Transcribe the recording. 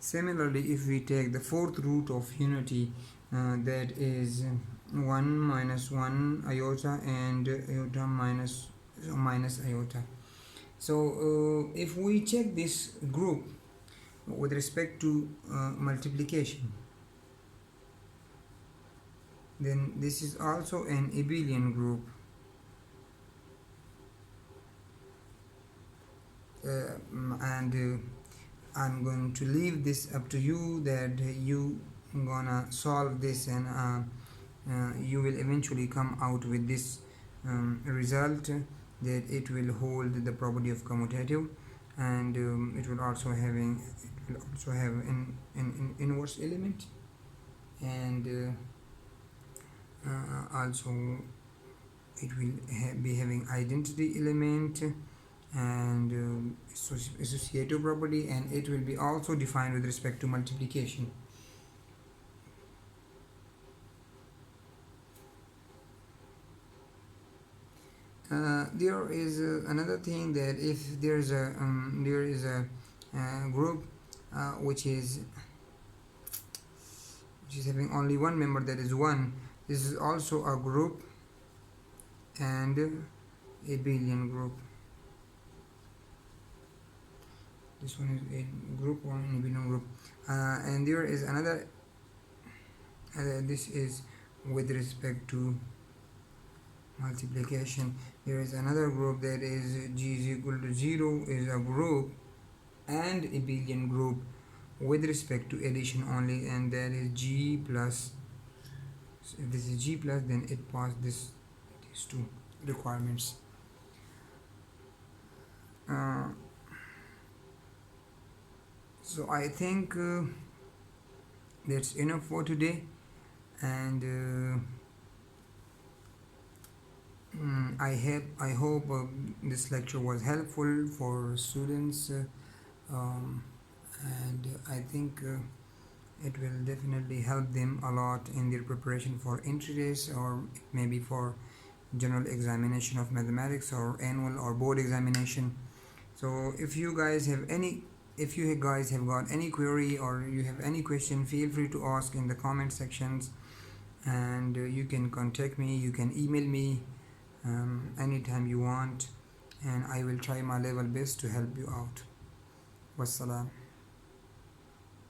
Similarly, if we take the fourth root of unity, that is 1 minus 1 iota and iota minus iota. So if we check this group with respect to multiplication, then this is also an abelian group. And I'm going to leave this up to you, that you gonna solve this, and you will eventually come out with this result, that it will hold the property of commutative, and it will also have an inverse element, and also it will be having identity element and associative property, and it will be also defined with respect to multiplication. There is another thing, that if there is a group which is having only one member, that is 1, this is also a group and abelian group. This one is a group or an abelian group, and there is another, this is with respect to multiplication. There is another group, that is g is equal to 0, is a group and abelian group with respect to addition only, and that is g plus. So if this is g plus, then it passes these two requirements. So I think that's enough for today, and I hope this lecture was helpful for students, and I think it will definitely help them a lot in their preparation for entry tests, or maybe for general examination of mathematics, or annual or board examination. So if you guys have got any query, or you have any question, feel free to ask in the comment sections, and you can contact me, you can email me anytime you want, and I will try my level best to help you out. Wassalam.